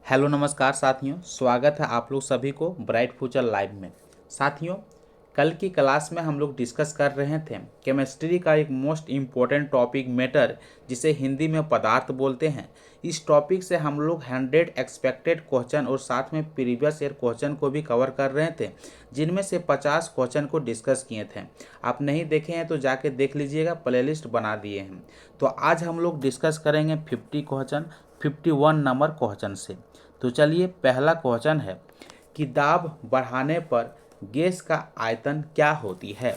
Hello नमस्कार साथियों, स्वागत है आप लोग सभी को ब्राइट फ्यूचर लाइव में। साथियों, कल की क्लास में हम लोग डिस्कस कर रहे थे केमिस्ट्री का एक मोस्ट इम्पोर्टेंट टॉपिक मैटर, जिसे हिंदी में पदार्थ बोलते हैं। इस टॉपिक से हम लोग 100 एक्सपेक्टेड क्वेश्चन और साथ में प्रीवियस ईयर क्वेश्चन को भी कवर कर रहे थे, जिनमें से 50 क्वेश्चन को डिस्कस किए थे। आप नहीं देखे हैं तो जाके देख लीजिएगा, प्लेलिस्ट बना दिए हैं। तो आज हम लोग डिस्कस करेंगे 50 क्वेश्चन 51 नंबर क्वेश्चन से। तो चलिए, पहला क्वेश्चन है कि दाब बढ़ाने पर गैस का आयतन क्या होती है।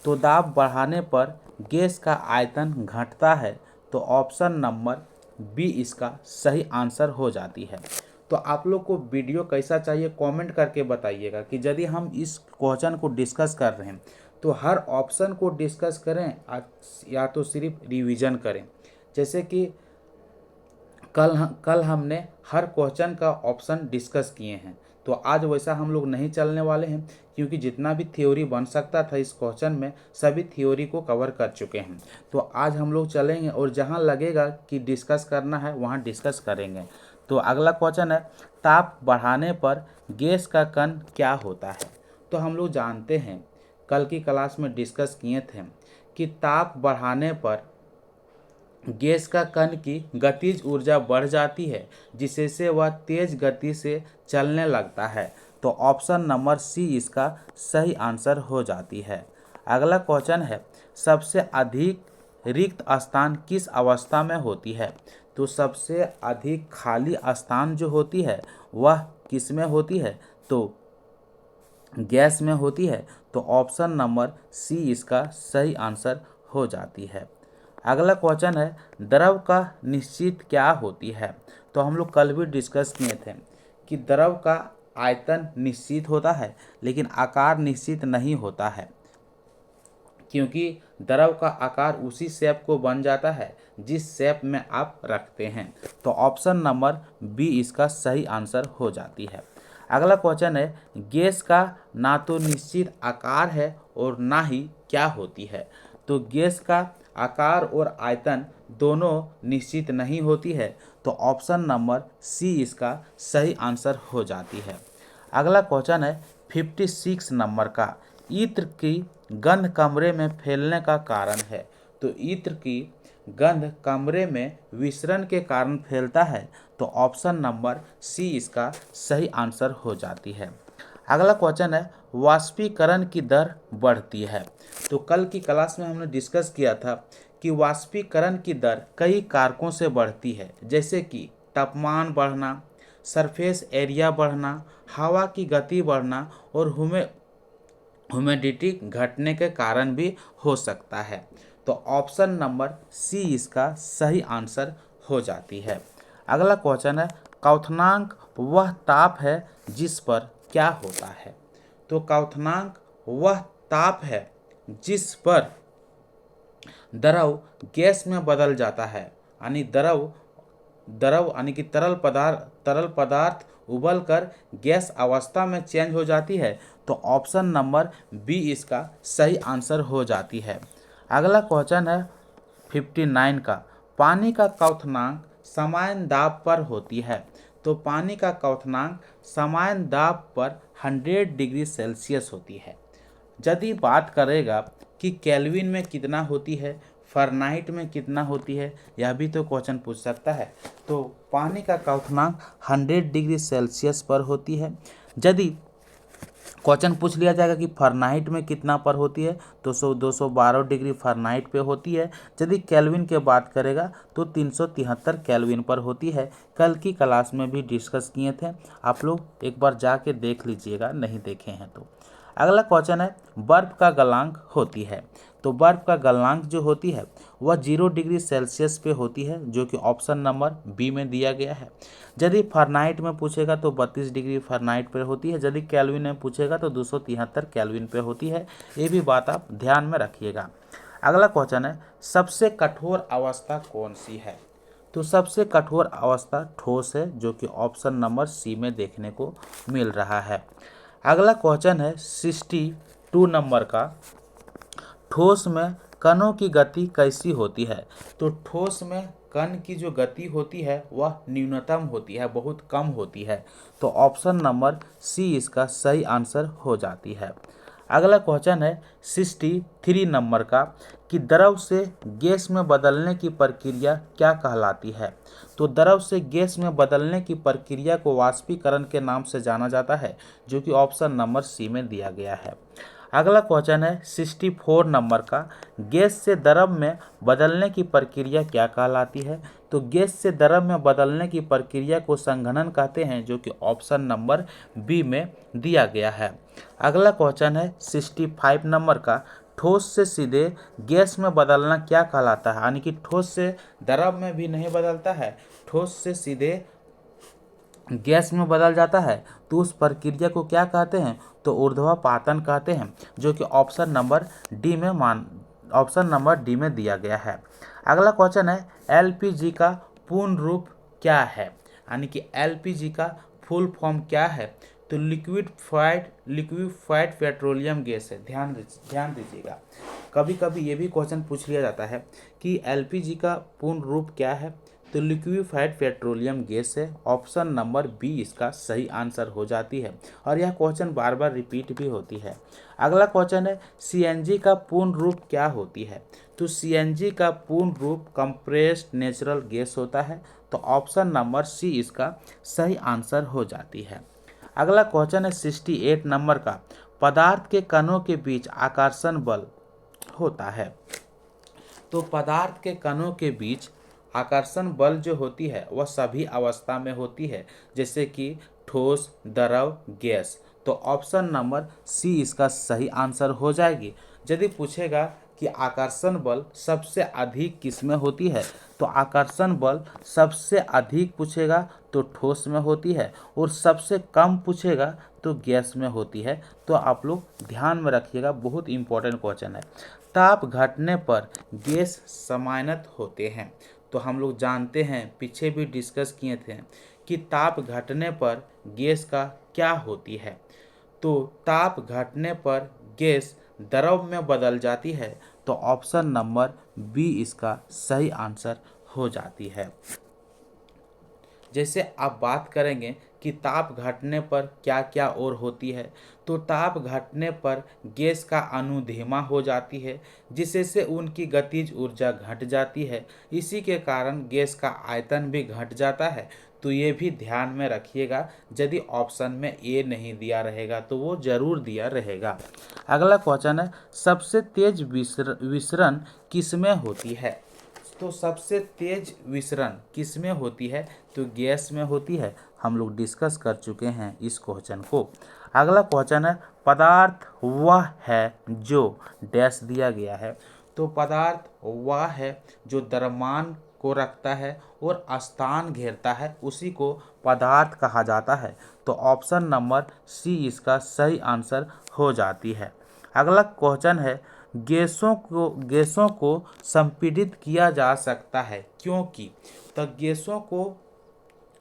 तो दाब बढ़ाने पर गैस का आयतन घटता है, तो ऑप्शन नंबर बी इसका सही आंसर हो जाती है। तो आप लोग को वीडियो कैसा चाहिए कमेंट करके बताइएगा कि यदि हम इस क्वेश्चन को डिस्कस कर रहे हैं तो हर ऑप्शन को डिस्कस करें या तो सिर्फ रिवीजन करें। जैसे कि कल हमने हर क्वेश्चन का ऑप्शन डिस्कस किए हैं, तो आज वैसा हम लोग नहीं चलने वाले हैं, क्योंकि जितना भी थ्योरी बन सकता था इस क्वेश्चन में सभी थ्योरी को कवर कर चुके हैं। तो आज हम लोग चलेंगे और जहां लगेगा कि डिस्कस करना है वहां डिस्कस करेंगे। तो अगला क्वेश्चन है, ताप बढ़ाने पर गैस का कण क्या होता है। तो हम लोग जानते हैं, कल की क्लास में डिस्कस किए थे कि ताप बढ़ाने पर गैस का कण की गतिज ऊर्जा बढ़ जाती है, जिससे वह तेज गति से चलने लगता है। तो ऑप्शन नंबर सी इसका सही आंसर हो जाती है। अगला क्वेश्चन है, सबसे अधिक रिक्त स्थान किस अवस्था में होती है। तो सबसे अधिक खाली स्थान जो होती है वह किस में होती है, तो गैस में होती है। तो ऑप्शन नंबर सी इसका सही आंसर हो जाती है। अगला क्वेश्चन है, द्रव का निश्चित क्या होती है। तो हम लोग कल भी डिस्कस किए थे कि द्रव का आयतन निश्चित होता है, लेकिन आकार निश्चित नहीं होता है, क्योंकि द्रव का आकार उसी शेप को बन जाता है जिस शेप में आप रखते हैं। तो ऑप्शन नंबर बी इसका सही आंसर हो जाती है। अगला क्वेश्चन है, गैस का ना तो निश्चित आकार है और ना ही क्या होती है। तो गैस का आकार और आयतन दोनों निश्चित नहीं होती है। तो ऑप्शन नंबर सी इसका सही आंसर हो जाती है। अगला क्वेश्चन है 56 नंबर का, इत्र की गंध कमरे में फैलने का कारण है। तो इत्र की गंध कमरे में विसरण के कारण फैलता है। तो ऑप्शन नंबर सी इसका सही आंसर हो जाती है। अगला क्वेश्चन है, वाष्पीकरण की दर बढ़ती है। तो कल की क्लास में हमने डिस्कस किया था कि वाष्पीकरण की दर कई कारकों से बढ़ती है, जैसे कि तापमान बढ़ना, सरफेस एरिया बढ़ना, हवा की गति बढ़ना और ह्यूमिडिटी घटने के कारण भी हो सकता है। तो ऑप्शन नंबर सी इसका सही आंसर हो जाती है। अगला क्वेश्चन है, क्वथनांक वह ताप है जिस पर क्या होता है। तो क्वथनांक वह ताप है जिस पर द्रव गैस में बदल जाता है, यानी द्रव द्रव यानी कि तरल पदार्थ उबल कर गैस अवस्था में चेंज हो जाती है। तो ऑप्शन नंबर बी इसका सही आंसर हो जाती है। अगला क्वेश्चन है 59 का, पानी का क्वथनांक समान दाब पर होती है। तो पानी का क्वथनांक समान दाब पर 100 डिग्री सेल्सियस होती है। यदि बात करेगा कि केल्विन में कितना होती है, फ़ारेनहाइट में कितना होती है, यह भी तो क्वेश्चन पूछ सकता है। तो पानी का क्वथनांक 100 डिग्री सेल्सियस पर होती है। यदि क्वेश्चन पूछ लिया जाएगा कि फ़ारेनहाइट में कितना पर होती है, तो 212 डिग्री फ़ारेनहाइट पे होती है। यदि केल्विन के बात करेगा तो 373 केल्विन पर होती है। कल की क्लास में भी डिस्कस किए थे, आप लोग एक बार जाके देख लीजिएगा, नहीं देखे हैं तो। अगला क्वेश्चन है, बर्फ का गलनांक होती है। तो बर्फ का गलनांक जो होती है वह 0 डिग्री सेल्सियस पे होती है, जो कि ऑप्शन नंबर बी में दिया गया है। यदि फ़ारेनहाइट में पूछेगा तो 32 डिग्री फ़ारेनहाइट पर होती है। यदि केल्विन में पूछेगा तो 273 केल्विन पे होती है। ये भी बात आप ध्यान में रखिएगा। अगला क्वेश्चन है, सबसे कठोर अवस्था कौन सी है। तो सबसे कठोर अवस्था ठोस है, जो कि ऑप्शन नंबर सी में देखने को मिल रहा है। अगला क्वेश्चन है 62 नंबर का, ठोस में कणों की गति कैसी होती है। तो ठोस में कण की जो गति होती है वह न्यूनतम होती है, बहुत कम होती है। तो ऑप्शन नंबर सी इसका सही आंसर हो जाती है। अगला क्वेश्चन है 63 नंबर का कि द्रव से गैस में बदलने की प्रक्रिया क्या कहलाती है। तो द्रव से गैस में बदलने की प्रक्रिया को वाष्पीकरण के नाम से जाना जाता है, जो कि ऑप्शन नंबर सी में दिया गया है। अगला क्वेश्चन है 64 नंबर का गैस से द्रव में बदलने की प्रक्रिया क्या कहलाती है। तो गैस से द्रव में बदलने की प्रक्रिया को संघनन कहते हैं, जो कि ऑप्शन नंबर बी में दिया गया है। अगला क्वेश्चन है 65 नंबर का ठोस से सीधे गैस में बदलना क्या कहलाता है। यानी कि ठोस से द्रव में भी नहीं बदलता है, ठोस से सीधे गैस में बदल जाता है, तो उस प्रक्रिया को क्या कहते हैं, तो ऊर्ध्वपातन कहते हैं, जो कि ऑप्शन नंबर डी में दिया गया है। अगला क्वेश्चन है एलपीजी का पूर्ण रूप क्या है। यानी कि एलपीजी का फुल फॉर्म क्या है। तो लिक्विफाइड पेट्रोलियम गैस है। ध्यान दीजिएगा, कभी कभी ये भी क्वेश्चन पूछ लिया जाता है कि एलपीजी का पूर्ण रूप क्या है। तो लिक्विफाइड पेट्रोलियम गैस है। ऑप्शन नंबर बी इसका सही आंसर हो जाती है, और यह क्वेश्चन बार बार रिपीट भी होती है। अगला क्वेश्चन है सीएनजी का पूर्ण रूप क्या होती है। तो सीएनजी का पूर्ण रूप कंप्रेस्ड नेचुरल गैस होता है। तो ऑप्शन नंबर सी इसका सही आंसर हो जाती है। अगला क्वेश्चन है 68 नंबर का पदार्थ के कणों के बीच आकर्षण बल होता है। तो पदार्थ के कणों के बीच आकर्षण बल जो होती है वह सभी अवस्था में होती है, जैसे कि ठोस, द्रव, गैस। तो ऑप्शन नंबर सी इसका सही आंसर हो जाएगी। यदि पूछेगा कि आकर्षण बल सबसे अधिक किस में होती है, तो आकर्षण बल सबसे अधिक पूछेगा तो ठोस में होती है, और सबसे कम पूछेगा तो गैस में होती है। तो आप लोग ध्यान में रखिएगा, बहुत इंपॉर्टेंट क्वेश्चन है। ताप घटने पर गैस समायनित होते हैं। तो हम लोग जानते हैं, पीछे भी डिस्कस किए थे कि ताप घटने पर गैस का क्या होती है। तो ताप घटने पर गैस द्रव में बदल जाती है। तो ऑप्शन नंबर बी इसका सही आंसर हो जाती है। जैसे आप बात करेंगे कि ताप घटने पर क्या क्या और होती है, तो ताप घटने पर गैस का अणु धीमा हो जाती है, जिससे उनकी गतिज ऊर्जा घट जाती है। इसी के कारण गैस का आयतन भी घट जाता है। तो ये भी ध्यान में रखिएगा, यदि ऑप्शन में ए नहीं दिया रहेगा तो वो जरूर दिया रहेगा। अगला क्वेश्चन है सबसे तेज विसरण किसमें होती है। तो सबसे तेज विसरण किसमें होती है, तो गैस में होती है। हम लोग डिस्कस कर चुके हैं इस क्वेश्चन को। अगला क्वेश्चन है पदार्थ वह है जो डैश दिया गया है। तो पदार्थ वह है जो द्रव्यमान को रखता है और स्थान घेरता है, उसी को पदार्थ कहा जाता है। तो ऑप्शन नंबर सी इसका सही आंसर हो जाती है। अगला क्वेश्चन है गैसों को संपीड़ित किया जा सकता है क्योंकि। तो गैसों को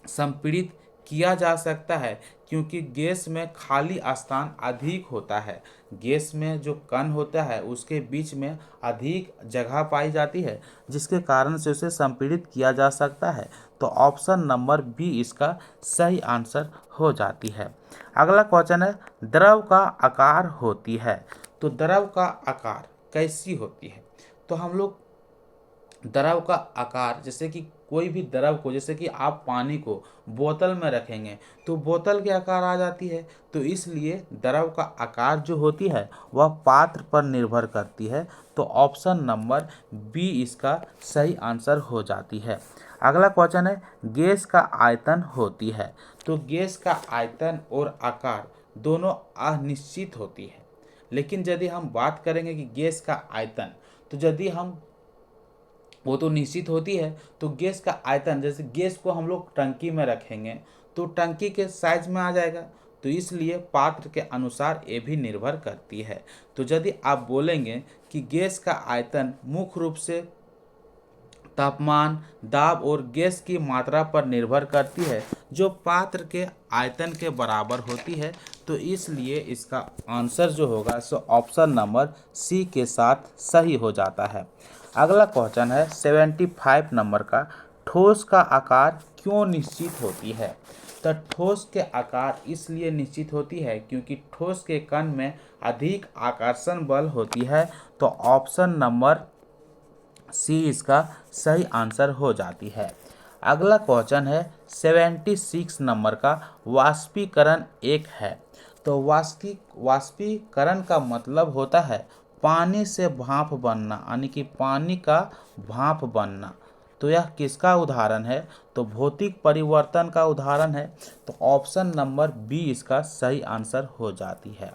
संपीड़ित किया जा सकता है क्योंकि गैस में खाली स्थान अधिक होता है। गैस में जो कण होता है उसके बीच में अधिक जगह पाई जाती है, जिसके कारण से उसे संपीड़ित किया जा सकता है। तो ऑप्शन नंबर बी इसका सही आंसर हो जाती है। अगला क्वेश्चन है द्रव का आकार होती है। तो द्रव का आकार कैसी होती है। तो हम लोग द्रव का आकार, जैसे कि कोई भी द्रव को, जैसे कि आप पानी को बोतल में रखेंगे तो बोतल के आकार आ जाती है। तो इसलिए द्रव का आकार जो होती है वह पात्र पर निर्भर करती है। तो ऑप्शन नंबर बी इसका सही आंसर हो जाती है। अगला क्वेश्चन है गैस का आयतन होती है। तो गैस का आयतन और आकार दोनों अनिश्चित होती है। लेकिन यदि हम बात करेंगे कि गैस का आयतन, तो यदि हम वो तो निश्चित होती है, तो गैस का आयतन, जैसे गैस को हम लोग टंकी में रखेंगे तो टंकी के साइज में आ जाएगा। तो इसलिए पात्र के अनुसार ये भी निर्भर करती है। तो यदि आप बोलेंगे कि गैस का आयतन मुख्य रूप से तापमान, दाब और गैस की मात्रा पर निर्भर करती है, जो पात्र के आयतन के बराबर होती है। तो इसलिए इसका आंसर जो होगा सो ऑप्शन नंबर सी के साथ सही हो जाता है। अगला क्वेश्चन है 75 नंबर का, ठोस का आकार क्यों निश्चित होती है? तो ठोस के आकार इसलिए निश्चित होती है क्योंकि ठोस के कण में अधिक आकर्षण बल होती है। तो ऑप्शन नंबर सी इसका सही आंसर हो जाती है। अगला क्वेश्चन है 76 नंबर का, वाष्पीकरण एक है। तो वाष्पीकरण का मतलब होता है पानी से भाप बनना, यानी कि पानी का भाप बनना। तो यह किसका उदाहरण है? तो भौतिक परिवर्तन का उदाहरण है। तो ऑप्शन नंबर बी इसका सही आंसर हो जाती है।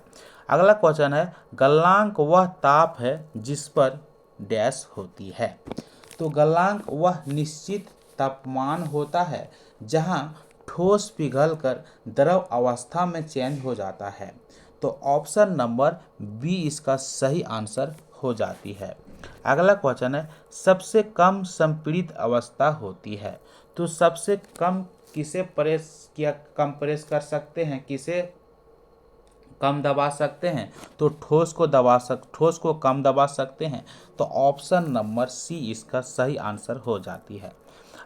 अगला क्वेश्चन है, गलनांक वह ताप है जिस पर डैश होती है। तो गलनांक वह निश्चित तापमान होता है जहां ठोस पिघलकर द्रव अवस्था में चेंज हो जाता है। तो ऑप्शन नंबर बी इसका सही आंसर हो जाती है। अगला क्वेश्चन है, सबसे कम संपीड़ित अवस्था होती है। तो सबसे कम किसे कंप्रेस कर सकते हैं, किसे कम दबा सकते हैं? तो ठोस को कम दबा सकते हैं। तो ऑप्शन नंबर सी इसका सही आंसर हो जाती है।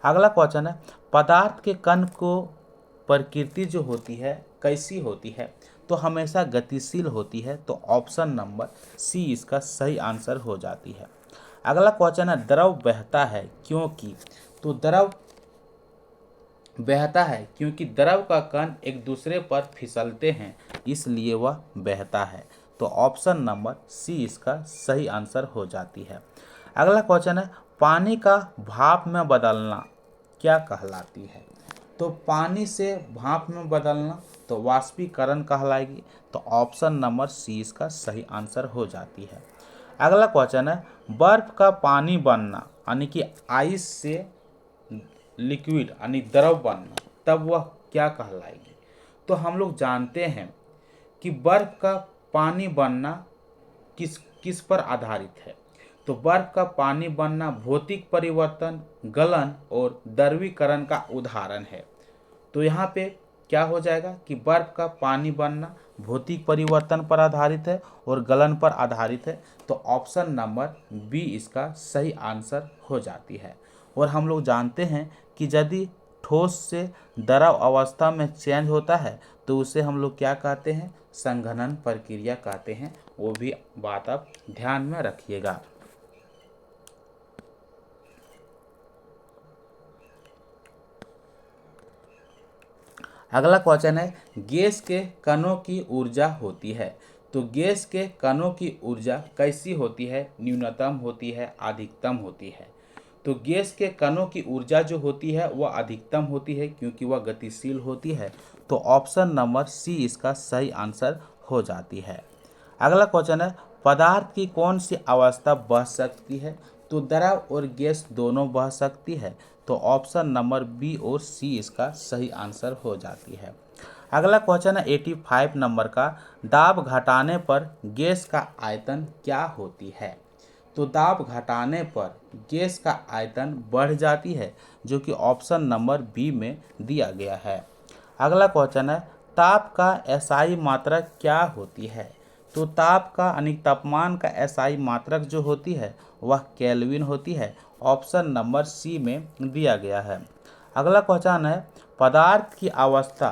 अगला क्वेश्चन है, पदार्थ के कण को प्रकृति जो होती है कैसी होती है? तो हमेशा गतिशील होती है। तो ऑप्शन नंबर सी इसका सही आंसर हो जाती है। अगला क्वेश्चन है, द्रव बहता है क्योंकि? तो द्रव बहता है क्योंकि द्रव का कण एक दूसरे पर फिसलते हैं, इसलिए वह बहता है। तो ऑप्शन नंबर सी इसका सही आंसर हो जाती है। अगला क्वेश्चन है, पानी का भाप में बदलना क्या कहलाती है? तो पानी से भाप में बदलना तो वाष्पीकरण कहलाएगी। तो ऑप्शन नंबर सी इसका सही आंसर हो जाती है। अगला क्वेश्चन है, बर्फ का पानी बनना, यानी कि आइस से लिक्विड यानी द्रव बनना, तब वह क्या कहलाएगी? तो हम लोग जानते हैं कि बर्फ का पानी बनना किस किस पर आधारित है। तो बर्फ का पानी बनना भौतिक परिवर्तन, गलन और द्रवीकरण का उदाहरण है। तो यहाँ पे क्या हो जाएगा कि बर्फ का पानी बनना भौतिक परिवर्तन पर आधारित है और गलन पर आधारित है। तो ऑप्शन नंबर बी इसका सही आंसर हो जाती है। और हम लोग जानते हैं कि यदि ठोस से द्रव अवस्था में चेंज होता है तो उसे हम लोग क्या कहते हैं? संघनन प्रक्रिया कहते हैं। वो भी बात आप ध्यान में रखिएगा। अगला क्वेश्चन है, गैस के कणों की ऊर्जा होती है। तो गैस के कणों की ऊर्जा कैसी होती है? न्यूनतम होती है, अधिकतम होती है। तो गैस के कणों की ऊर्जा जो होती है वह अधिकतम होती है क्योंकि वह गतिशील होती है। तो ऑप्शन नंबर सी इसका सही आंसर हो जाती है। अगला क्वेश्चन है, पदार्थ की कौन सी अवस्था बह सकती है? तो द्रव और गैस दोनों बह सकती है। तो ऑप्शन नंबर बी और सी इसका सही आंसर हो जाती है। अगला क्वेश्चन है 85 नंबर का, दाब घटाने पर गैस का आयतन क्या होती है? तो दाब घटाने पर गैस का आयतन बढ़ जाती है, जो कि ऑप्शन नंबर बी में दिया गया है। अगला क्वेश्चन है, ताप का एसआई मात्रक क्या होती है? तो ताप का यानी तापमान का एसआई मात्रक जो होती है वह केल्विन होती है। ऑप्शन नंबर सी में दिया गया है। अगला क्वेश्चन है, पदार्थ की अवस्था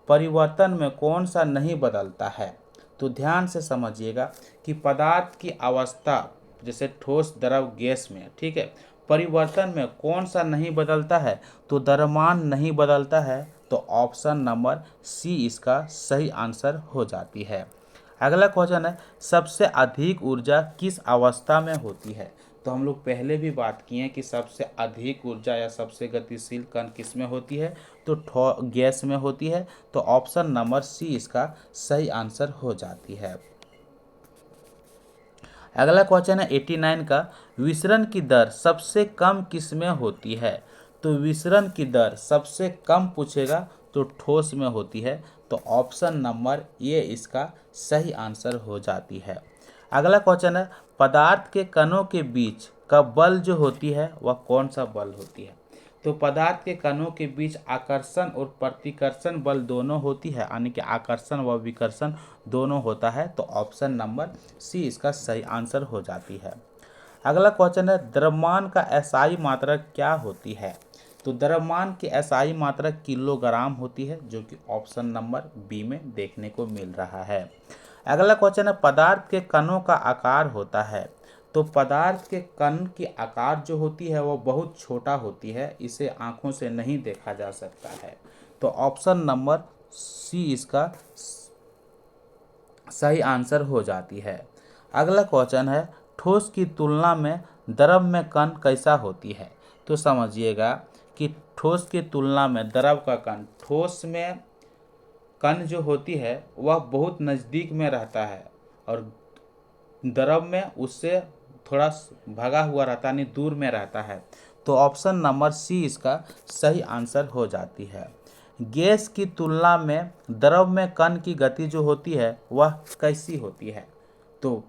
परिवर्तन में कौन सा नहीं बदलता है? तो ध्यान से समझिएगा कि पदार्थ की अवस्था जैसे ठोस, द्रव, गैस में, ठीक है, परिवर्तन में कौन सा नहीं बदलता है? तो द्रव्यमान नहीं बदलता है। तो ऑप्शन नंबर सी इसका सही आंसर हो जाती है। अगला क्वेश्चन है, सबसे अधिक ऊर्जा किस अवस्था में होती है? तो हम लोग पहले भी बात किए हैं कि सबसे अधिक ऊर्जा या सबसे गतिशील कण किस में होती है? तो गैस में होती है। तो ऑप्शन नंबर सी इसका सही आंसर हो जाती है। अगला क्वेश्चन है 89 का, विसरण की दर सबसे कम किस में होती है? तो विसरण की दर सबसे कम पूछेगा तो ठोस में होती है। तो ऑप्शन नंबर ए इसका सही आंसर हो जाती है। अगला क्वेश्चन है, पदार्थ के कणों के बीच का बल जो होती है वह कौन सा बल होती है? तो पदार्थ के कणों के बीच आकर्षण और प्रतिकर्षण बल दोनों होती है, यानी कि आकर्षण व विकर्षण दोनों होता है। तो ऑप्शन नंबर सी इसका सही आंसर हो जाती है। अगला क्वेश्चन है द्रव्यमान का एसआई मात्रा क्या होती है। तो द्रव्यमान की एसआई मात्रा किलोग्राम होती है, जो कि ऑप्शन नंबर बी में देखने को मिल रहा है। अगला क्वेश्चन है पदार्थ के कणों का आकार होता है। तो पदार्थ के कण की आकार जो होती है वो बहुत छोटा होती है, इसे आंखों से नहीं देखा जा सकता है। तो ऑप्शन नंबर सी इसका सही आंसर हो जाती है। अगला क्वेश्चन है ठोस की तुलना में द्रव में कण कैसा होती है। तो समझिएगा कि ठोस की तुलना में द्रव का कण, ठोस में कण जो होती है वह बहुत नज़दीक में रहता है और द्रव में उससे थोड़ा भगा हुआ रहता है, यानी दूर में रहता है। तो ऑप्शन नंबर सी इसका सही आंसर हो जाती है। गैस की तुलना में द्रव में कण की गति जो होती है वह कैसी होती है। तो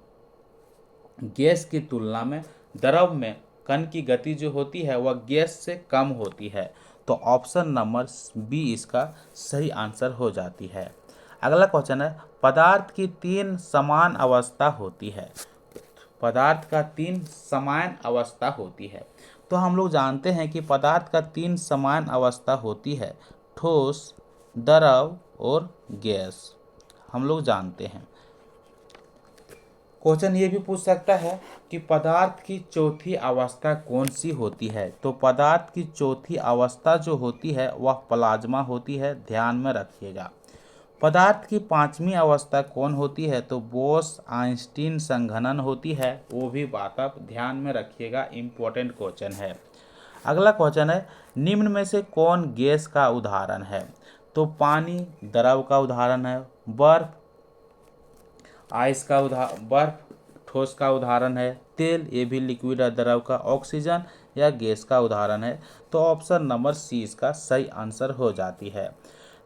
गैस की तुलना में द्रव में कण की गति जो होती है वह गैस से कम होती है। तो ऑप्शन नंबर बी इसका सही आंसर हो जाती है। अगला क्वेश्चन है पदार्थ की तीन समान अवस्था होती है। पदार्थ का तीन समान अवस्था होती है। तो हम लोग जानते हैं कि पदार्थ का तीन समान अवस्था होती है, ठोस, द्रव और गैस, हम लोग जानते हैं। क्वेश्चन ये भी पूछ सकता है कि पदार्थ की चौथी अवस्था कौन सी होती है। तो पदार्थ की चौथी अवस्था जो होती है वह प्लाज्मा होती है, ध्यान में रखिएगा। पदार्थ की पांचवी अवस्था कौन होती है। तो बोस आइंस्टीन संघनन होती है, वो भी बात आप ध्यान में रखिएगा, इम्पोर्टेंट क्वेश्चन है। अगला क्वेश्चन है निम्न में से कौन गैस का उदाहरण है। तो पानी द्रव का उदाहरण है, बर्फ आइस का बर्फ ठोस का उदाहरण है, तेल ये भी लिक्विड है द्रव का, ऑक्सीजन या गैस का उदाहरण है। तो ऑप्शन नंबर सी इसका सही आंसर हो जाती है।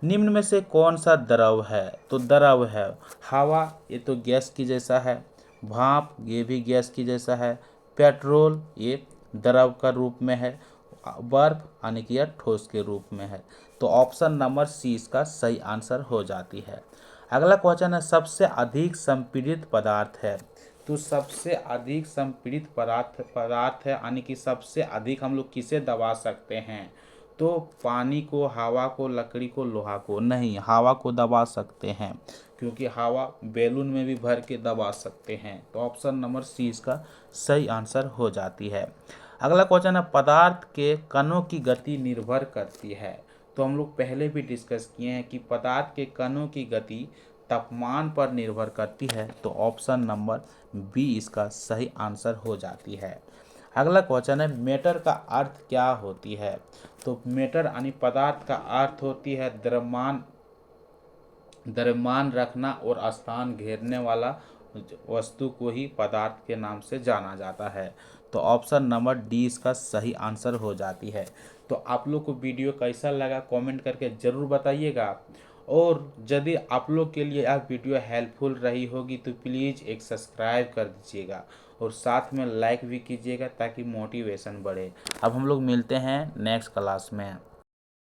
निम्न में से कौन सा द्रव है। तो द्रव है हवा, ये तो गैस की जैसा है, भाप ये भी गैस की जैसा है, पेट्रोल ये द्रव का रूप में है, बर्फ यानी कि यह ठोस के रूप में है। तो ऑप्शन नंबर सी इसका सही आंसर हो जाती है। अगला क्वेश्चन है सबसे अधिक संपीड़ित पदार्थ है। तो सबसे अधिक संपीड़ित पदार्थ है, यानी कि सबसे अधिक हम लोग किसे दबा सकते हैं। तो पानी को, हवा को, लकड़ी को, लोहा को नहीं, हवा को दबा सकते हैं, क्योंकि हवा बैलून में भी भर के दबा सकते हैं। तो ऑप्शन नंबर सी इसका सही आंसर हो जाती है। अगला क्वेश्चन है पदार्थ के कणों की गति निर्भर करती है। तो हम लोग पहले भी डिस्कस किए हैं कि पदार्थ के कणों की गति तापमान पर निर्भर करती है। तो ऑप्शन नंबर बी इसका सही आंसर हो जाती है। अगला क्वेश्चन है मैटर का अर्थ क्या होती है। तो मैटर यानी पदार्थ का अर्थ होती है द्रव्यमान रखना और स्थान घेरने वाला वस्तु को ही पदार्थ के नाम से जाना जाता है। तो ऑप्शन नंबर डी इसका सही आंसर हो जाती है। तो आप लोग को वीडियो कैसा लगा कमेंट करके ज़रूर बताइएगा, और यदि आप लोग के लिए यह वीडियो हेल्पफुल रही होगी तो प्लीज़ एक सब्सक्राइब कर दीजिएगा और साथ में लाइक भी कीजिएगा ताकि मोटिवेशन बढ़े। अब हम लोग मिलते हैं नेक्स्ट क्लास में।